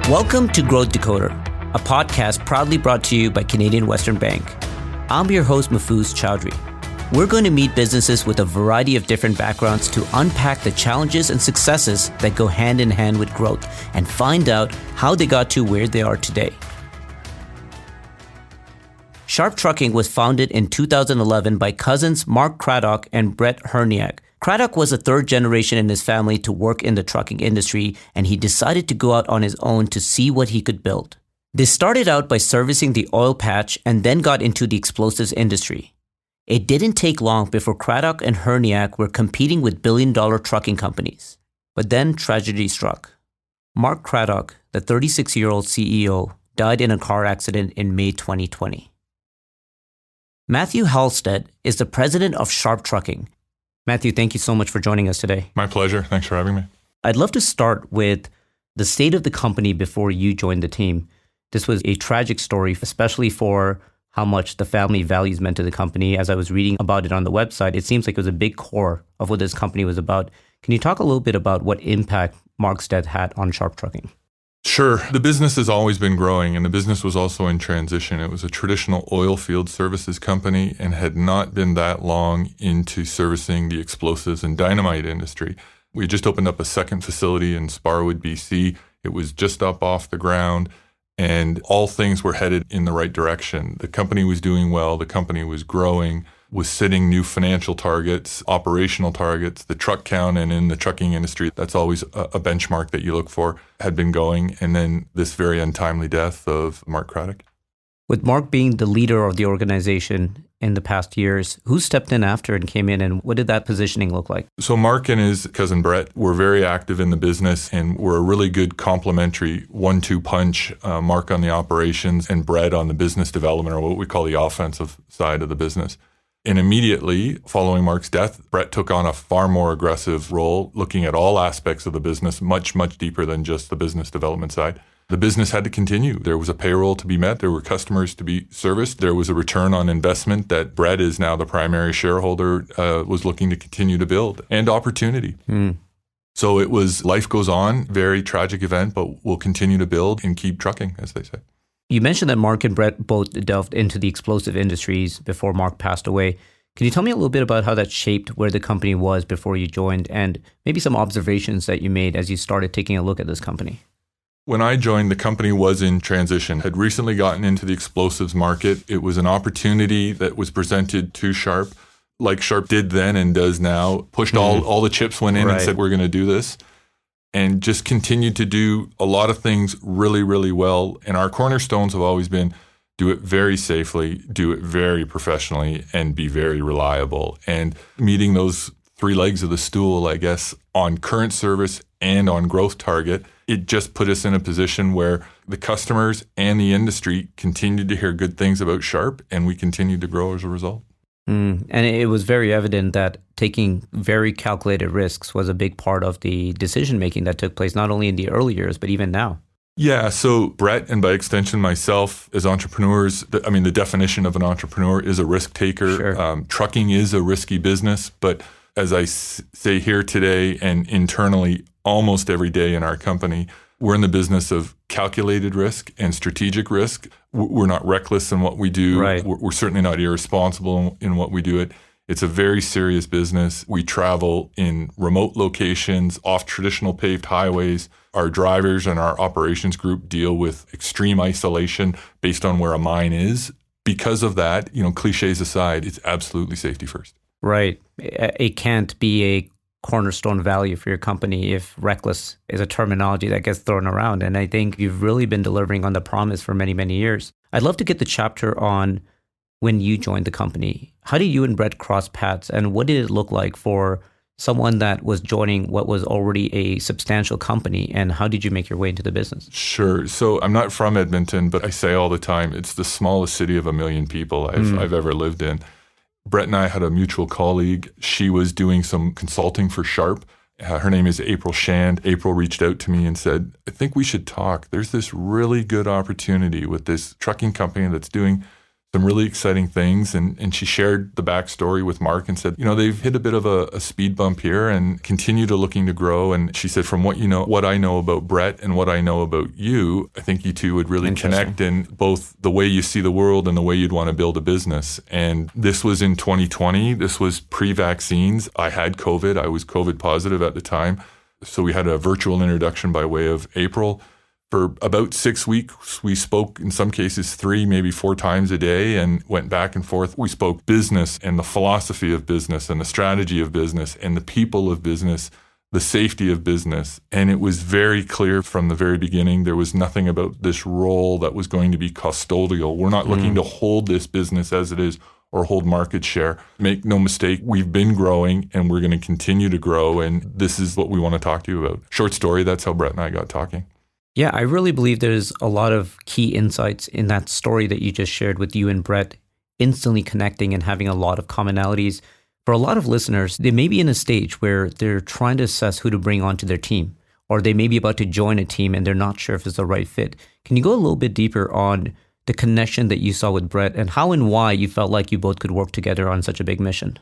Welcome to Growth Decoder, a podcast proudly brought to you by Canadian Western Bank. I'm your host, Mahfuz Chowdhury. We're going to meet businesses with a variety of different backgrounds to unpack the challenges and successes that go hand in hand with growth and find out how they got to where they are today. Sharp Trucking was founded in 2011 by cousins Mark Craddock and Brett Herniak. Craddock was a third generation in his family to work in the trucking industry, and he decided to go out on his own to see what he could build. They started out by servicing the oil patch and then got into the explosives industry. It didn't take long before Craddock and Herniak were competing with billion-dollar trucking companies. But then tragedy struck. Mark Craddock, the 36-year-old CEO, died in a car accident in May 2020. Matthew Halstead is the president of Sharp Trucking. Matthew, thank you so much for joining us today. My pleasure. Thanks for having me. I'd love to start with the state of the company before you joined the team. This was a tragic story, especially for how much the family values meant to the company. As I was reading about it on the website, it seems like it was a big core of what this company was about. Can you talk a little bit about what impact Mark's death had on Sharp Trucking? Sure. The business has always been growing, and the business was also in transition. It was a traditional oil field services company and had not been that long into servicing the explosives and dynamite industry. We had just opened up a second facility in Sparwood, BC. It was just up off the ground, and all things were headed in the right direction. The company was doing well. The company was growing, was setting new financial targets, operational targets. The truck count, and in the trucking industry, that's always a benchmark that you look for, had been going. And then this very untimely death of Mark Craddock. With Mark being the leader of the organization in the past years, who stepped in after and came in, and what did that positioning look like? So Mark and his cousin Brett were very active in the business and were a really good complementary 1-2 punch. Mark on the operations and Brett on the business development, or what we call the offensive side of the business. And immediately following Mark's death, Brett took on a far more aggressive role, looking at all aspects of the business, much, much deeper than just the business development side. The business had to continue. There was a payroll to be met. There were customers to be serviced. There was a return on investment that Brett is now the primary shareholder, was looking to continue to build, and opportunity. So it was life goes on, very tragic event, but we'll continue to build and keep trucking, as they say. You mentioned that Mark and Brett both delved into the explosive industries before Mark passed away. Can you tell me a little bit about how that shaped where the company was before you joined, and maybe some observations that you made as you started taking a look at this company? When I joined, the company was in transition, had recently gotten into the explosives market. It was an opportunity that was presented to Sharp, like Sharp did then and does now, pushed all the chips went in and said, we're going to do this. And just continued to do a lot of things really, really well. And our cornerstones have always been do it very safely, do it very professionally, and be very reliable. And meeting those three legs of the stool, I guess, on current service and on growth target, it just put us in a position where the customers and the industry continued to hear good things about Sharp, and we continued to grow as a result. And it was very evident that taking very calculated risks was a big part of the decision-making that took place, not only in the early years, but even now. Yeah, so Brett, and by extension myself, as entrepreneurs, the definition of an entrepreneur is a risk taker. Sure. Trucking is a risky business, but as I say here today and internally almost every day in our company, we're in the business of calculated risk and strategic risk. We're not reckless in what we do. Right. We're certainly not irresponsible in what we do. It's a very serious business. We travel in remote locations, off traditional paved highways. Our drivers and our operations group deal with extreme isolation based on where a mine is. Because of that, cliches aside, it's absolutely safety first. Right. It can't be a cornerstone value for your company if reckless is a terminology that gets thrown around. And I think you've really been delivering on the promise for many, many years. I'd love to get the chapter on when you joined the company. How did you and Brett cross paths, and what did it look like for someone that was joining what was already a substantial company, and how did you make your way into the business? Sure. So I'm not from Edmonton, but I say all the time, it's the smallest city of 1 million people I've ever lived in. Brett and I had a mutual colleague. She was doing some consulting for Sharp. Her name is April Shand. April reached out to me and said, I think we should talk. There's this really good opportunity with this trucking company that's doing some really exciting things. And she shared the backstory with Mark and said, they've hit a bit of a speed bump here and continue to looking to grow. And she said, from what I know about Brett and what I know about you, I think you two would really connect in both the way you see the world and the way you'd want to build a business. And this was in 2020. This was pre-vaccines. I had COVID. I was COVID positive at the time. So we had a virtual introduction by way of April. For about 6 weeks, we spoke in some cases 3, maybe 4 times a day and went back and forth. We spoke business and the philosophy of business and the strategy of business and the people of business, the safety of business. And it was very clear from the very beginning, there was nothing about this role that was going to be custodial. We're not looking to hold this business as it is or hold market share. Make no mistake, we've been growing and we're going to continue to grow. And this is what we want to talk to you about. Short story, that's how Brett and I got talking. Yeah, I really believe there's a lot of key insights in that story that you just shared with you and Brett, instantly connecting and having a lot of commonalities. For a lot of listeners, they may be in a stage where they're trying to assess who to bring onto their team, or they may be about to join a team and they're not sure if it's the right fit. Can you go a little bit deeper on the connection that you saw with Brett and how and why you felt like you both could work together on such a big mission?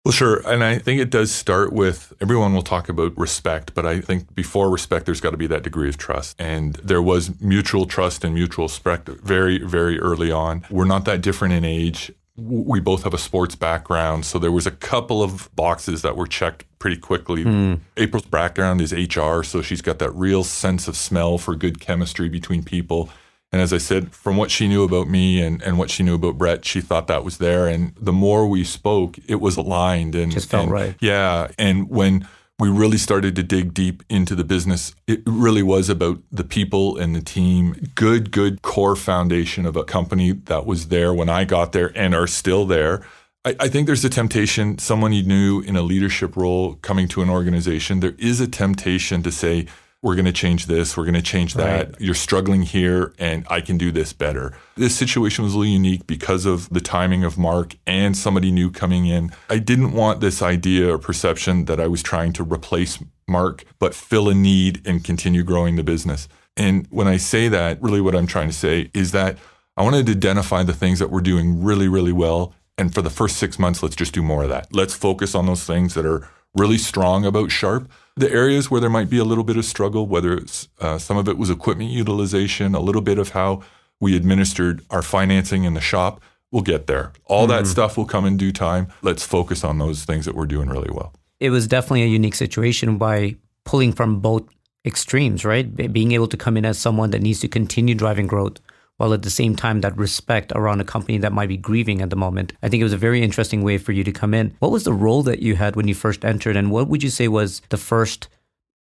Well, sure. And I think it does start with, everyone will talk about respect, but I think before respect, there's got to be that degree of trust. And there was mutual trust and mutual respect very, very early on. We're not that different in age. We both have a sports background. So there was a couple of boxes that were checked pretty quickly. April's background is HR, so she's got that real sense of smell for good chemistry between people. And as I said, from what she knew about me and what she knew about Brett, she thought that was there. And the more we spoke, it was aligned. And just felt right. Yeah. And when we really started to dig deep into the business, it really was about the people and the team. Good core foundation of a company that was there when I got there and are still there. I think there's a temptation, someone you knew in a leadership role coming to an organization, there is a temptation to say, we're going to change this, we're going to change that. Right. You're struggling here and I can do this better. This situation was a little unique because of the timing of Mark and somebody new coming in. I didn't want this idea or perception that I was trying to replace Mark, but fill a need and continue growing the business. And when I say that, really what I'm trying to say is that I wanted to identify the things that we're doing really, really well. And for the first 6 months, let's just do more of that. Let's focus on those things that are really strong about Sharp. The areas where there might be a little bit of struggle, whether it's some of it was equipment utilization, a little bit of how we administered our financing in the shop, we'll get there. All that stuff will come in due time. Let's focus on those things that we're doing really well. It was definitely a unique situation by pulling from both extremes, right? Being able to come in as someone that needs to continue driving growth, while at the same time that respect around a company that might be grieving at the moment. I think it was a very interesting way for you to come in. What was the role that you had when you first entered, and what would you say was the first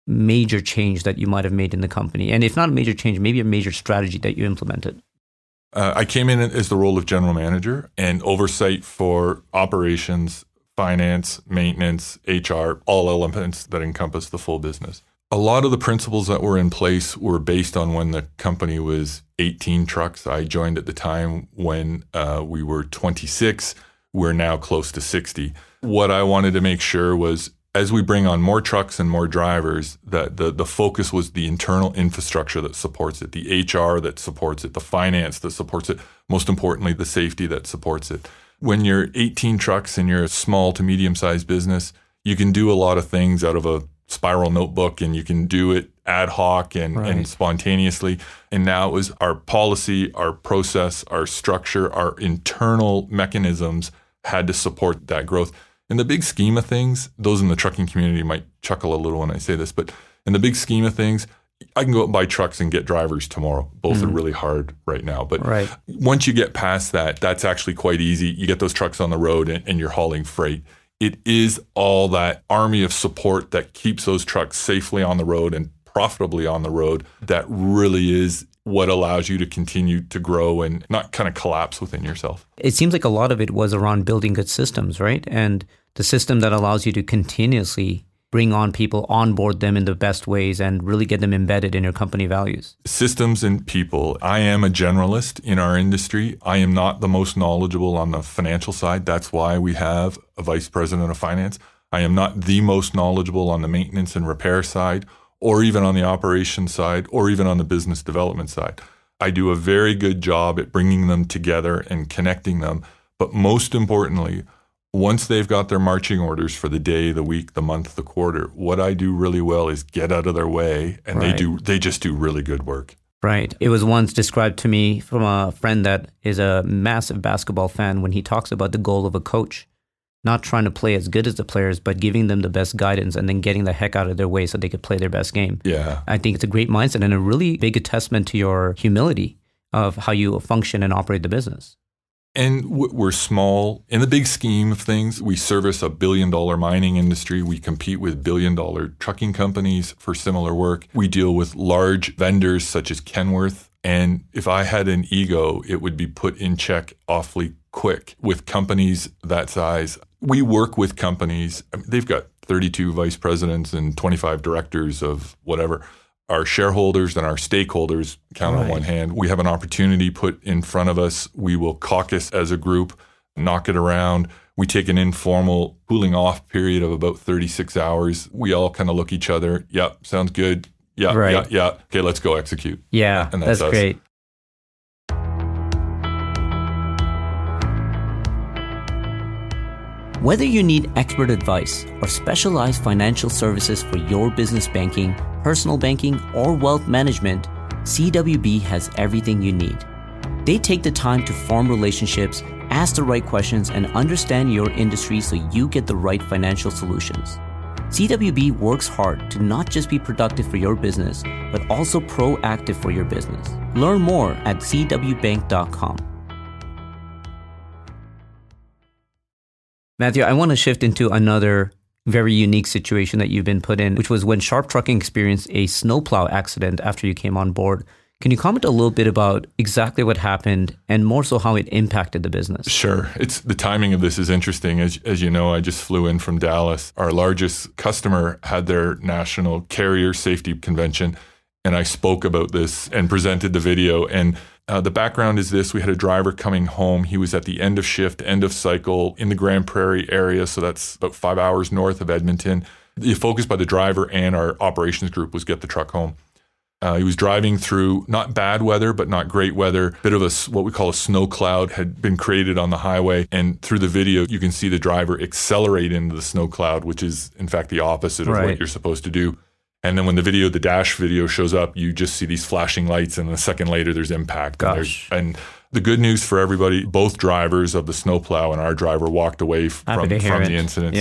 major change that you might have made in the company? And if not a major change, maybe a major strategy that you implemented? I came in as the role of general manager and oversight for operations, finance, maintenance, HR, all elements that encompass the full business. A lot of the principles that were in place were based on when the company was 18 trucks. I joined at the time when we were 26. We're now close to 60. What I wanted to make sure was, as we bring on more trucks and more drivers, that the focus was the internal infrastructure that supports it, the HR that supports it, the finance that supports it, most importantly, the safety that supports it. When you're 18 trucks and you're a small to medium-sized business, you can do a lot of things out of a spiral notebook and you can do it ad hoc and spontaneously. And now it was our policy, our process, our structure, our internal mechanisms had to support that growth. In the big scheme of things, those in the trucking community might chuckle a little when I say this, but in the big scheme of things, I can go out and buy trucks and get drivers tomorrow. Both are really hard right now. But once you get past that, that's actually quite easy. You get those trucks on the road and you're hauling freight. It is all that army of support that keeps those trucks safely on the road and profitably on the road that really is what allows you to continue to grow and not kind of collapse within yourself. It seems like a lot of it was around building good systems, right? And the system that allows you to continuously bring on people, onboard them in the best ways, and really get them embedded in your company values. Systems and people. I am a generalist in our industry. I am not the most knowledgeable on the financial side. That's why we have a vice president of finance. I am not the most knowledgeable on the maintenance and repair side, or even on the operations side, or even on the business development side. I do a very good job at bringing them together and connecting them. But most importantly, once they've got their marching orders for the day, the week, the month, the quarter, what I do really well is get out of their way, and they just do really good work. Right. It was once described to me from a friend that is a massive basketball fan when he talks about the goal of a coach, not trying to play as good as the players, but giving them the best guidance and then getting the heck out of their way so they could play their best game. Yeah. I think it's a great mindset and a really big testament to your humility of how you function and operate the business. And we're small. In the big scheme of things, we service a billion-dollar mining industry. We compete with billion-dollar trucking companies for similar work. We deal with large vendors such as Kenworth. And if I had an ego, it would be put in check awfully quick with companies that size. We work with companies. I mean, they've got 32 vice presidents and 25 directors of whatever. Our shareholders and our stakeholders count on one hand. We have an opportunity put in front of us. We will caucus as a group, knock it around. We take an informal cooling off period of about 36 hours. We all kind of look each other. Yep, sounds good. Yeah. Okay, let's go execute. Yeah, and that's great. Whether you need expert advice or specialized financial services for your business banking, personal banking, or wealth management, CWB has everything you need. They take the time to form relationships, ask the right questions, and understand your industry so you get the right financial solutions. CWB works hard to not just be productive for your business, but also proactive for your business. Learn more at cwbank.com. Matthew, I want to shift into another very unique situation that you've been put in, which was when Sharp Trucking experienced a snowplow accident after you came on board. Can you comment a little bit about exactly what happened and more so how it impacted the business? Sure. The timing of this is interesting. As you know, I just flew in from Dallas. Our largest customer had their national carrier safety convention, and I spoke about this and presented the video. And the background is this: we had a driver coming home. He was at the end of shift, end of cycle in the Grand Prairie area. So that's about 5 hours north of Edmonton. The focus by the driver and our operations group was get the truck home. He was driving through not bad weather, but not great weather. Bit of what we call a snow cloud had been created on the highway. And through the video, you can see the driver accelerate into the snow cloud, which is in fact the opposite of what you're supposed to do. And then when the dash video shows up, you just see these flashing lights, and a second later there's impact. And the good news for everybody, both drivers of the snowplow and our driver walked away from the incidents.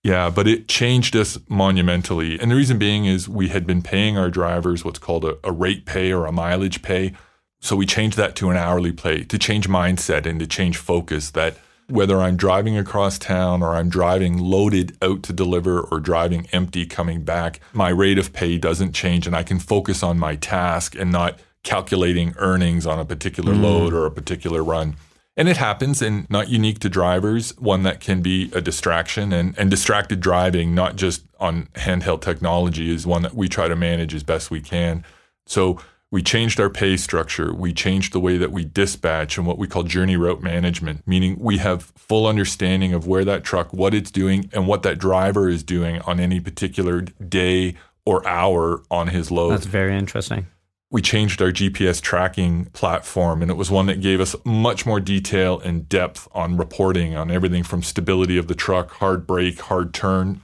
Yeah, but it changed us monumentally. And the reason being is we had been paying our drivers what's called a rate pay or a mileage pay. So we changed that to an hourly pay to change mindset and to change focus, that whether I'm driving across town or I'm driving loaded out to deliver or driving empty coming back, my rate of pay doesn't change, and I can focus on my task and not calculating earnings on a particular load or a particular run. And it happens, and not unique to drivers, one that can be a distraction, and distracted driving, not just on handheld technology, is one that we try to manage as best we can. So we changed our pay structure. We changed the way that we dispatch and what we call journey route management, meaning we have full understanding of where that truck, what it's doing, and what that driver is doing on any particular day or hour on his load. That's very interesting. We changed our GPS tracking platform, and it was one that gave us much more detail and depth on reporting on everything from stability of the truck, hard brake, hard turn.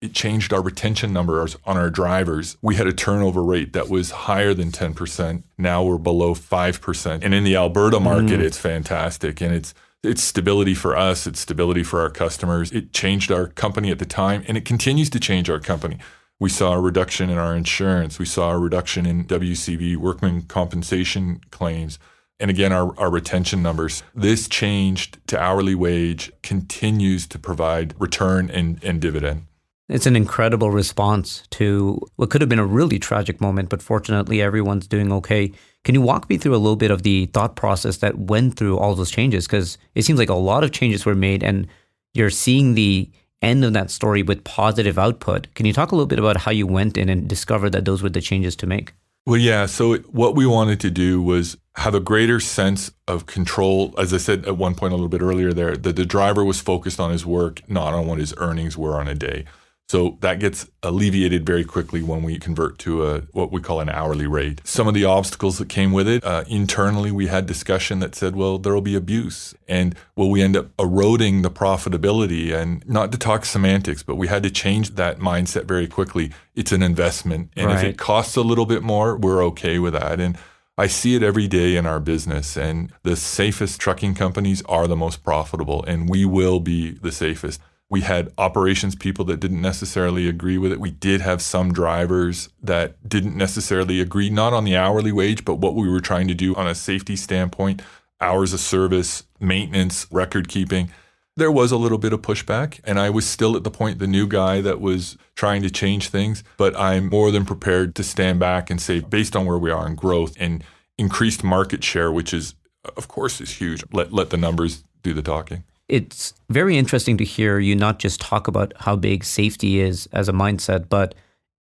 It changed our retention numbers on our drivers. We had a turnover rate that was higher than 10%. Now we're below 5%. And in the Alberta market, it's fantastic. And it's stability for us. It's stability for our customers. It changed our company at the time, and it continues to change our company. We saw a reduction in our insurance. We saw a reduction in WCB, workman compensation claims. And again, our retention numbers. This changed to hourly wage continues to provide return and dividend. It's an incredible response to what could have been a really tragic moment, but fortunately everyone's doing okay. Can you walk me through a little bit of the thought process that went through all those changes? Because it seems like a lot of changes were made, and you're seeing the end of that story with positive output. Can you talk a little bit about how you went in and discovered that those were the changes to make? Well, yeah. So what we wanted to do was have a greater sense of control. As I said at one point a little bit earlier there, that the driver was focused on his work, not on what his earnings were on a day. So that gets alleviated very quickly when we convert to what we call an hourly rate. Some of the obstacles that came with it, internally we had discussion that said, well, there will be abuse. And will we end up eroding the profitability? And not to talk semantics, but we had to change that mindset very quickly. It's an investment. And if it costs a little bit more, we're okay with that. And I see it every day in our business. And the safest trucking companies are the most profitable. And we will be the safest. We had operations people that didn't necessarily agree with it. We did have some drivers that didn't necessarily agree, not on the hourly wage, but what we were trying to do on a safety standpoint, hours of service, maintenance, record keeping. There was a little bit of pushback, and I was still at the point, the new guy that was trying to change things, but I'm more than prepared to stand back and say, based on where we are in growth and increased market share, which is, of course, is huge. Let the numbers do the talking. It's very interesting to hear you not just talk about how big safety is as a mindset, but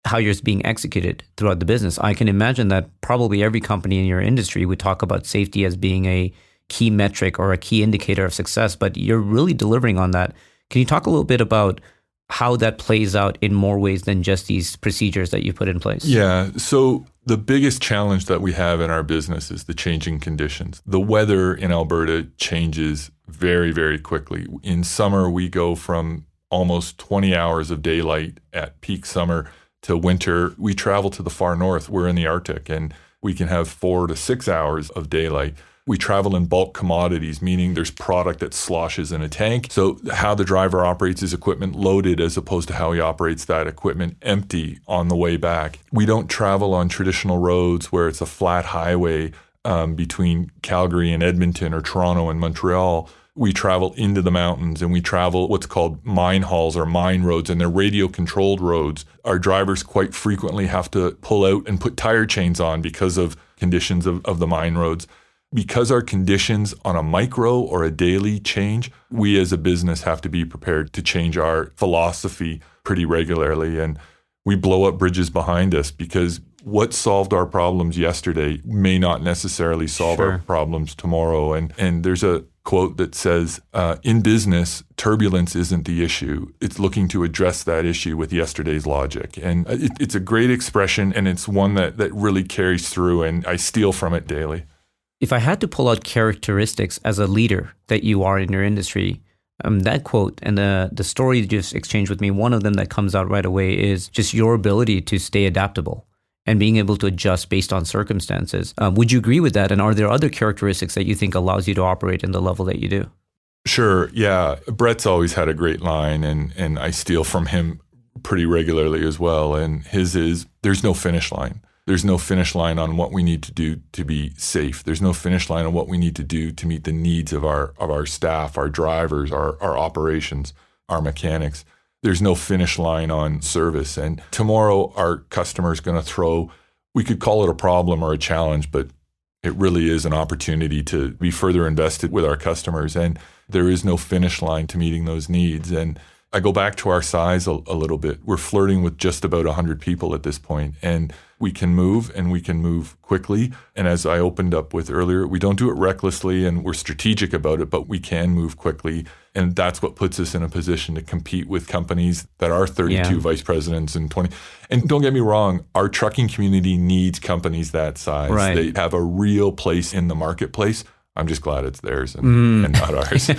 how you're being executed throughout the business. I can imagine that probably every company in your industry would talk about safety as being a key metric or a key indicator of success, but you're really delivering on that. Can you talk a little bit about how that plays out in more ways than just these procedures that you put in place? Yeah. So the biggest challenge that we have in our business is the changing conditions. The weather in Alberta changes very, very quickly. In summer, we go from almost 20 hours of daylight at peak summer to winter. We travel to the far north. We're in the Arctic, and we can have 4 to 6 hours of daylight. We travel in bulk commodities, meaning there's product that sloshes in a tank. So how the driver operates his equipment loaded as opposed to how he operates that equipment empty on the way back. We don't travel on traditional roads where it's a flat highway between Calgary and Edmonton or Toronto and Montreal. We travel into the mountains, and we travel what's called mine halls or mine roads, and they're radio-controlled roads. Our drivers quite frequently have to pull out and put tire chains on because of conditions of the mine roads. Because our conditions on a micro or a daily change, we as a business have to be prepared to change our philosophy pretty regularly. And we blow up bridges behind us because what solved our problems yesterday may not necessarily solve our problems tomorrow. And there's a quote that says, in business, turbulence isn't the issue. It's looking to address that issue with yesterday's logic. And it's a great expression, and it's one that really carries through, and I steal from it daily. If I had to pull out characteristics as a leader that you are in your industry, that quote and the story you just exchanged with me, one of them that comes out right away is just your ability to stay adaptable and being able to adjust based on circumstances. Would you agree with that? And are there other characteristics that you think allows you to operate in the level that you do? Sure. Yeah. Brett's always had a great line, and I steal from him pretty regularly as well. And his is, there's no finish line. There's no finish line on what we need to do to be safe. There's no finish line on what we need to do to meet the needs of our staff, our drivers, our operations, our mechanics. There's no finish line on service. And tomorrow our customer is going to throw, we could call it a problem or a challenge, but it really is an opportunity to be further invested with our customers. And there is no finish line to meeting those needs. And I go back to our size a little bit. We're flirting with just about 100 people at this point, and we can move, and we can move quickly. And as I opened up with earlier, we don't do it recklessly, and we're strategic about it, but we can move quickly. And that's what puts us in a position to compete with companies that are 32 vice presidents and 20. And don't get me wrong, our trucking community needs companies that size. Right. They have a real place in the marketplace. I'm just glad it's theirs and not ours.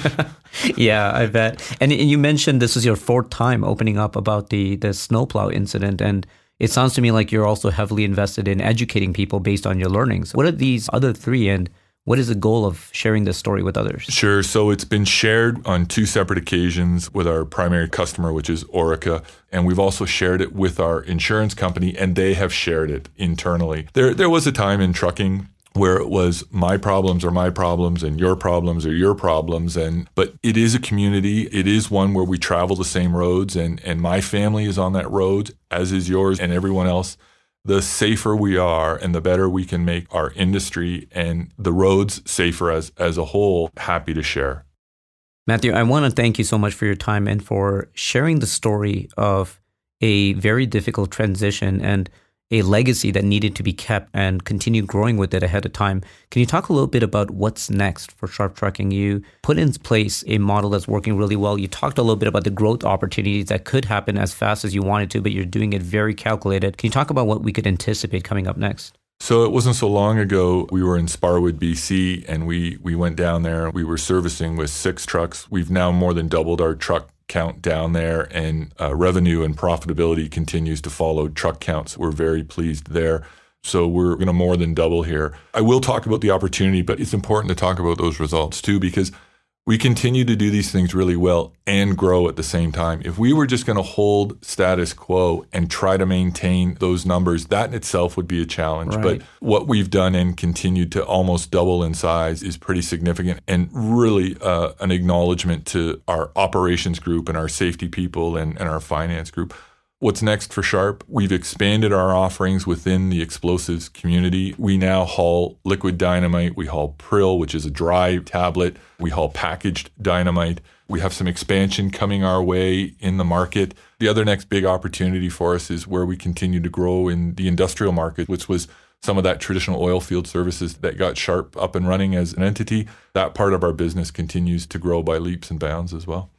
Yeah, I bet. And you mentioned this is your 4th time opening up about the snowplow incident. And it sounds to me like you're also heavily invested in educating people based on your learnings. What are these other 3, and what is the goal of sharing this story with others? Sure. So it's been shared on 2 separate occasions with our primary customer, which is Orica. And we've also shared it with our insurance company, and they have shared it internally. There was a time in trucking where it was my problems are my problems and your problems are your problems. But it is a community. It is one where we travel the same roads, and my family is on that road, as is yours and everyone else. The safer we are and the better we can make our industry and the roads safer as a whole, happy to share. Matthew, I want to thank you so much for your time and for sharing the story of a very difficult transition. And a legacy that needed to be kept and continue growing with it ahead of time. Can you talk a little bit about what's next for Sharp Trucking? You put in place a model that's working really well. You talked a little bit about the growth opportunities that could happen as fast as you wanted to, but you're doing it very calculated. Can you talk about what we could anticipate coming up next? So it wasn't so long ago, we were in Sparwood, BC, and we went down there. We were servicing with 6 trucks. We've now more than doubled our truck count down there, and revenue and profitability continues to follow truck counts. We're very pleased there. So we're going to more than double here. I will talk about the opportunity, but it's important to talk about those results too, because we continue to do these things really well and grow at the same time. If we were just going to hold status quo and try to maintain those numbers, that in itself would be a challenge. Right. But what we've done and continued to almost double in size is pretty significant, and really an acknowledgement to our operations group and our safety people and our finance group. What's next for Sharp? We've expanded our offerings within the explosives community. We now haul liquid dynamite. We haul prill, which is a dry tablet. We haul packaged dynamite. We have some expansion coming our way in the market. The other next big opportunity for us is where we continue to grow in the industrial market, which was some of that traditional oil field services that got Sharp up and running as an entity. That part of our business continues to grow by leaps and bounds as well.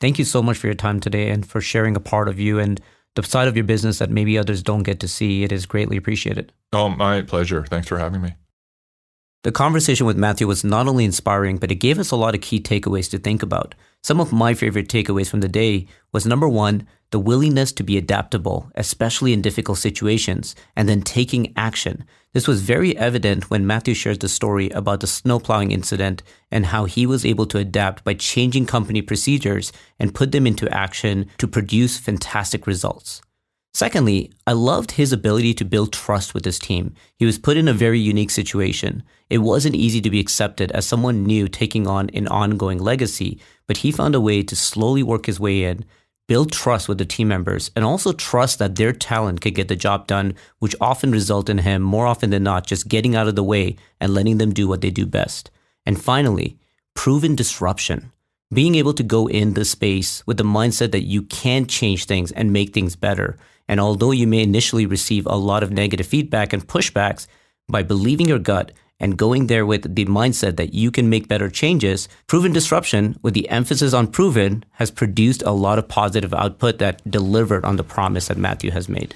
Thank you so much for your time today and for sharing a part of you and the side of your business that maybe others don't get to see. It is greatly appreciated. Oh, my pleasure. Thanks for having me. The conversation with Matthew was not only inspiring, but it gave us a lot of key takeaways to think about. Some of my favorite takeaways from the day was, number one, the willingness to be adaptable, especially in difficult situations, and then taking action. This was very evident when Matthew shares the story about the snowplowing incident and how he was able to adapt by changing company procedures and put them into action to produce fantastic results. Secondly, I loved his ability to build trust with his team. He was put in a very unique situation. It wasn't easy to be accepted as someone new taking on an ongoing legacy, but he found a way to slowly work his way in, build trust with the team members, and also trust that their talent could get the job done, which often result in him, more often than not, just getting out of the way and letting them do what they do best. And finally, proven disruption. Being able to go in the space with the mindset that you can change things and make things better. And although you may initially receive a lot of negative feedback and pushbacks, by believing your gut and going there with the mindset that you can make better changes, proven disruption, with the emphasis on proven, has produced a lot of positive output that delivered on the promise that Matthew has made.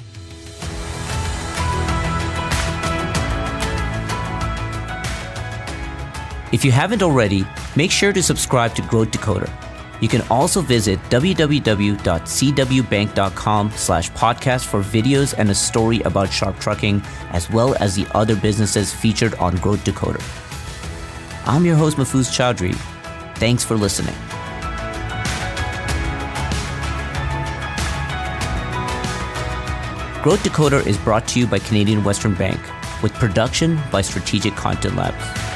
If you haven't already, make sure to subscribe to Growth Decoder. You can also visit www.cwbank.com/podcast for videos and a story about Sharp Trucking, as well as the other businesses featured on Growth Decoder. I'm your host, Mahfuz Chowdhury. Thanks for listening. Growth Decoder is brought to you by Canadian Western Bank, with production by Strategic Content Labs.